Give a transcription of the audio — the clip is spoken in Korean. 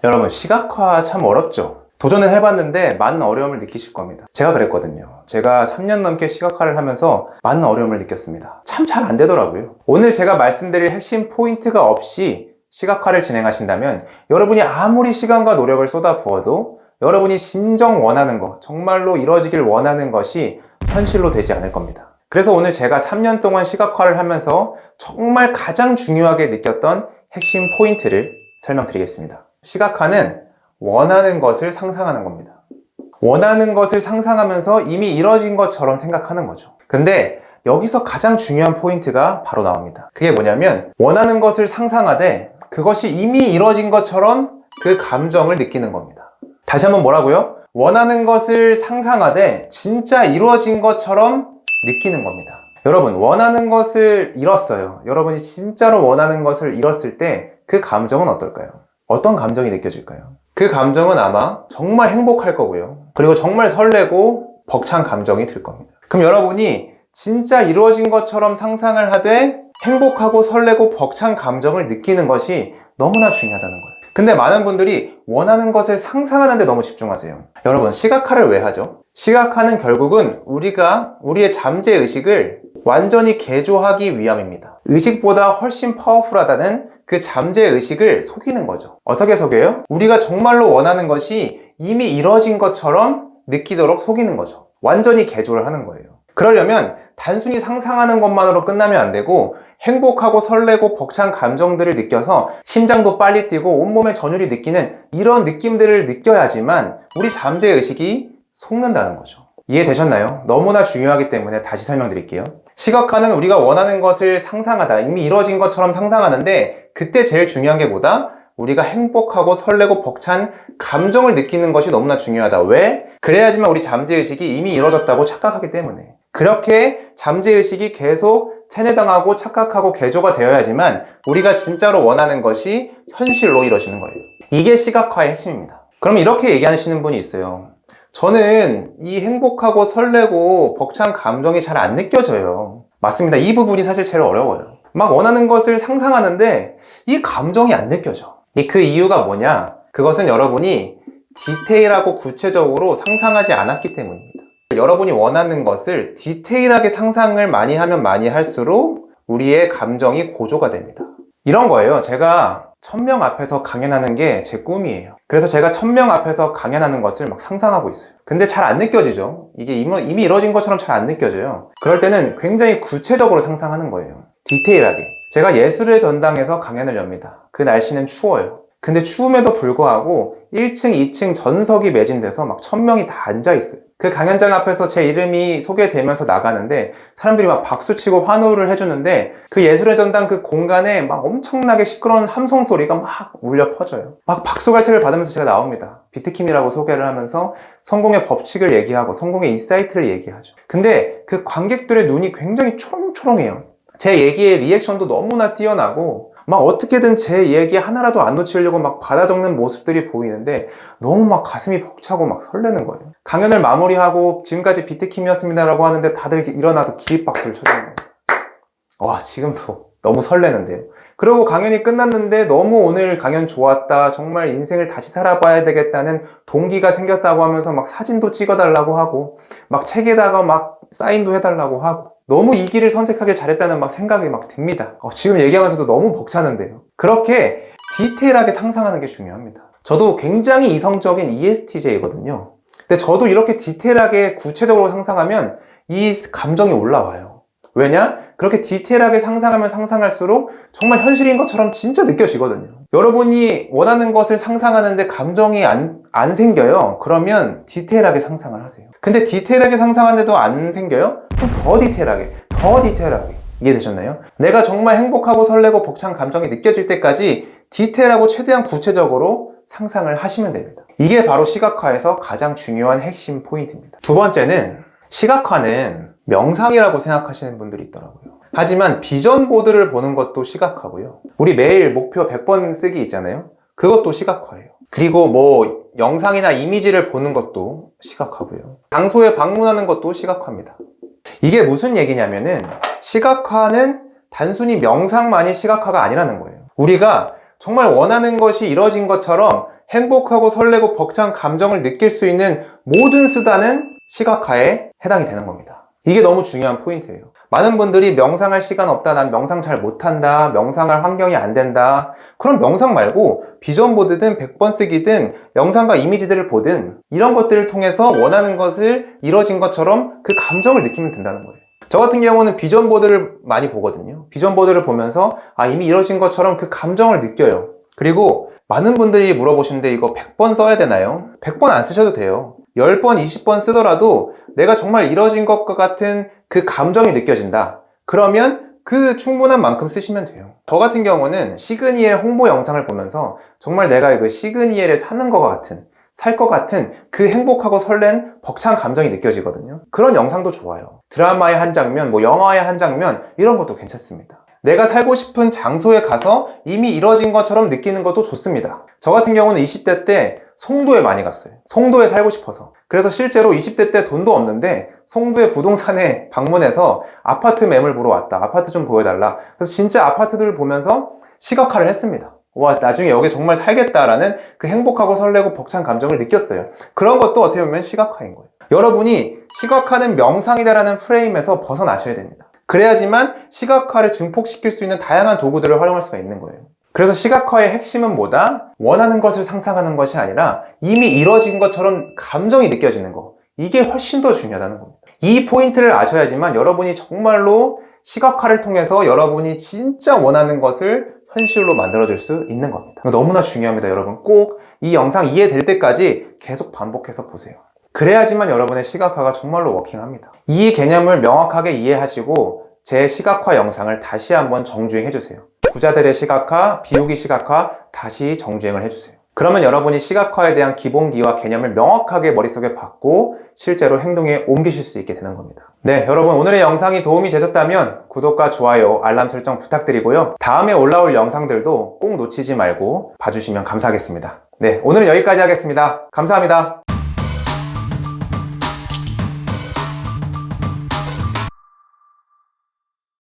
여러분, 시각화 참 어렵죠? 도전을 해봤는데 많은 어려움을 느끼실 겁니다. 제가 그랬거든요. 제가 3년 넘게 시각화를 하면서 많은 어려움을 느꼈습니다. 참 잘 안 되더라고요. 오늘 제가 말씀드릴 핵심 포인트가 없이 시각화를 진행하신다면 여러분이 아무리 시간과 노력을 쏟아부어도 여러분이 진정 원하는 것, 정말로 이루어지길 원하는 것이 현실로 되지 않을 겁니다. 그래서 오늘 제가 3년 동안 시각화를 하면서 정말 가장 중요하게 느꼈던 핵심 포인트를 설명드리겠습니다. 시각화는 원하는 것을 상상하는 겁니다. 원하는 것을 상상하면서 이미 이뤄진 것처럼 생각하는 거죠. 근데 여기서 가장 중요한 포인트가 바로 나옵니다. 그게 뭐냐면 원하는 것을 상상하되 그것이 이미 이뤄진 것처럼 그 감정을 느끼는 겁니다. 다시 한번 뭐라고요? 원하는 것을 상상하되 진짜 이루어진 것처럼 느끼는 겁니다. 여러분, 원하는 것을 이뤘어요. 여러분이 진짜로 원하는 것을 이뤘을 때 그 감정은 어떨까요? 어떤 감정이 느껴질까요? 그 감정은 아마 정말 행복할 거고요. 그리고 정말 설레고 벅찬 감정이 들 겁니다. 그럼 여러분이 진짜 이루어진 것처럼 상상을 하되 행복하고 설레고 벅찬 감정을 느끼는 것이 너무나 중요하다는 거예요. 근데 많은 분들이 원하는 것을 상상하는 데 너무 집중하세요. 여러분, 시각화를 왜 하죠? 시각화는 결국은 우리가 우리의 잠재의식을 완전히 개조하기 위함입니다. 의식보다 훨씬 파워풀하다는 그 잠재의식을 속이는 거죠. 어떻게 속여요? 우리가 정말로 원하는 것이 이미 이뤄진 것처럼 느끼도록 속이는 거죠. 완전히 개조를 하는 거예요. 그러려면 단순히 상상하는 것만으로 끝나면 안 되고 행복하고 설레고 벅찬 감정들을 느껴서 심장도 빨리 뛰고 온몸의 전율이 느끼는 이런 느낌들을 느껴야지만 우리 잠재의식이 속는다는 거죠. 이해되셨나요? 너무나 중요하기 때문에 다시 설명드릴게요. 시각화는 우리가 원하는 것을 상상하다, 이미 이루어진 것처럼 상상하는데 그때 제일 중요한 게 뭐다? 우리가 행복하고 설레고 벅찬 감정을 느끼는 것이 너무나 중요하다. 왜? 그래야지만 우리 잠재의식이 이미 이루어졌다고 착각하기 때문에. 그렇게 잠재의식이 계속 세뇌당하고 착각하고 개조가 되어야지만 우리가 진짜로 원하는 것이 현실로 이루어지는 거예요. 이게 시각화의 핵심입니다. 그럼 이렇게 얘기하시는 분이 있어요. 저는 이 행복하고 설레고 벅찬 감정이 잘 안 느껴져요. 맞습니다. 이 부분이 사실 제일 어려워요. 막 원하는 것을 상상하는데 이 감정이 안 느껴져. 그 이유가 뭐냐? 그것은 여러분이 디테일하고 구체적으로 상상하지 않았기 때문입니다. 여러분이 원하는 것을 디테일하게 상상을 많이 하면 많이 할수록 우리의 감정이 고조가 됩니다. 이런 거예요. 제가 1000명 앞에서 강연하는 게 제 꿈이에요. 그래서 제가 1000명 앞에서 강연하는 것을 막 상상하고 있어요. 근데 잘 안 느껴지죠? 이게 이미 이루어진 것처럼 잘 안 느껴져요. 그럴 때는 굉장히 구체적으로 상상하는 거예요. 디테일하게. 제가 예술의 전당에서 강연을 엽니다. 그 날씨는 추워요. 근데 추움에도 불구하고 1층, 2층 전석이 매진돼서 막 1000명이 다 앉아있어요. 그 강연장 앞에서 제 이름이 소개되면서 나가는데 사람들이 막 박수치고 환호를 해주는데 그 예술의 전당 그 공간에 막 엄청나게 시끄러운 함성 소리가 막 울려 퍼져요. 막 박수갈채를 받으면서 제가 나옵니다. 비트킴이라고 소개를 하면서 성공의 법칙을 얘기하고 성공의 인사이트를 얘기하죠. 근데 그 관객들의 눈이 굉장히 초롱초롱해요. 제 얘기의 리액션도 너무나 뛰어나고 막 어떻게든 제 얘기 하나라도 안 놓치려고 막 받아 적는 모습들이 보이는데 너무 막 가슴이 벅차고 막 설레는 거예요. 강연을 마무리하고 지금까지 비트킴이었습니다라고 하는데 다들 이렇게 일어나서 기립박수를 쳐주는 거예요. 와, 지금도 너무 설레는데요. 그리고 강연이 끝났는데 너무 오늘 강연 좋았다, 정말 인생을 다시 살아봐야 되겠다는 동기가 생겼다고 하면서 막 사진도 찍어달라고 하고 막 책에다가 막 사인도 해달라고 하고 너무 이 길을 선택하길 잘했다는 막 생각이 막 듭니다. 지금 얘기하면서도 너무 벅차는데요. 그렇게 디테일하게 상상하는 게 중요합니다. 저도 굉장히 이성적인 ESTJ거든요. 근데 저도 이렇게 디테일하게 구체적으로 상상하면 이 감정이 올라와요. 왜냐? 그렇게 디테일하게 상상하면 상상할수록 정말 현실인 것처럼 진짜 느껴지거든요. 여러분이 원하는 것을 상상하는데 감정이 안 생겨요. 그러면 디테일하게 상상을 하세요. 근데 디테일하게 상상하는데도 안 생겨요? 그럼 더 디테일하게. 이해되셨나요? 내가 정말 행복하고 설레고 벅찬 감정이 느껴질 때까지 디테일하고 최대한 구체적으로 상상을 하시면 됩니다. 이게 바로 시각화에서 가장 중요한 핵심 포인트입니다. 두 번째는 시각화는 명상이라고 생각하시는 분들이 있더라고요. 하지만 비전 보드를 보는 것도 시각화고요. 우리 매일 목표 100번 쓰기 있잖아요. 그것도 시각화예요. 그리고 뭐 영상이나 이미지를 보는 것도 시각화고요. 장소에 방문하는 것도 시각화입니다. 이게 무슨 얘기냐면은 시각화는 단순히 명상만이 시각화가 아니라는 거예요. 우리가 정말 원하는 것이 이루어진 것처럼 행복하고 설레고 벅찬 감정을 느낄 수 있는 모든 수단은 시각화에 해당이 되는 겁니다. 이게 너무 중요한 포인트예요. 많은 분들이 명상할 시간 없다, 난 명상 잘 못한다, 명상할 환경이 안 된다. 그럼 명상 말고 비전 보드든 100번 쓰기든 영상과 이미지들을 보든 이런 것들을 통해서 원하는 것을 이뤄진 것처럼 그 감정을 느끼면 된다는 거예요. 저 같은 경우는 비전 보드를 많이 보거든요. 비전 보드를 보면서 이미 이뤄진 것처럼 그 감정을 느껴요. 그리고 많은 분들이 물어보시는데 이거 100번 써야 되나요? 100번 안 쓰셔도 돼요. 10번, 20번 쓰더라도 내가 정말 이뤄진 것과 같은 그 감정이 느껴진다. 그러면 그 충분한 만큼 쓰시면 돼요. 저 같은 경우는 시그니엘 홍보 영상을 보면서 정말 내가 그 시그니엘을 사는 것과 같은, 살 것 같은 그 행복하고 설렌 벅찬 감정이 느껴지거든요. 그런 영상도 좋아요. 드라마의 한 장면, 영화의 한 장면 이런 것도 괜찮습니다. 내가 살고 싶은 장소에 가서 이미 이뤄진 것처럼 느끼는 것도 좋습니다. 저 같은 경우는 20대 때 송도에 많이 갔어요. 송도에 살고 싶어서. 그래서 실제로 20대 때 돈도 없는데 송도의 부동산에 방문해서 아파트 매물 보러 왔다. 아파트 좀 보여달라. 그래서 진짜 아파트들을 보면서 시각화를 했습니다. 와, 나중에 여기 정말 살겠다라는 그 행복하고 설레고 벅찬 감정을 느꼈어요. 그런 것도 어떻게 보면 시각화인 거예요. 여러분이 시각화는 명상이다라는 프레임에서 벗어나셔야 됩니다. 그래야지만 시각화를 증폭시킬 수 있는 다양한 도구들을 활용할 수가 있는 거예요. 그래서 시각화의 핵심은 뭐다? 원하는 것을 상상하는 것이 아니라 이미 이뤄진 것처럼 감정이 느껴지는 거. 이게 훨씬 더 중요하다는 겁니다. 이 포인트를 아셔야지만 여러분이 정말로 시각화를 통해서 여러분이 진짜 원하는 것을 현실로 만들어줄 수 있는 겁니다. 너무나 중요합니다, 여러분. 꼭 이 영상 이해될 때까지 계속 반복해서 보세요. 그래야지만 여러분의 시각화가 정말로 워킹합니다. 이 개념을 명확하게 이해하시고 제 시각화 영상을 다시 한번 정주행해주세요. 부자들의 시각화, 비우기 시각화 다시 정주행을 해주세요. 그러면 여러분이 시각화에 대한 기본기와 개념을 명확하게 머릿속에 받고 실제로 행동에 옮기실 수 있게 되는 겁니다. 네, 여러분 오늘의 영상이 도움이 되셨다면 구독과 좋아요, 알람 설정 부탁드리고요. 다음에 올라올 영상들도 꼭 놓치지 말고 봐주시면 감사하겠습니다. 네, 오늘은 여기까지 하겠습니다. 감사합니다.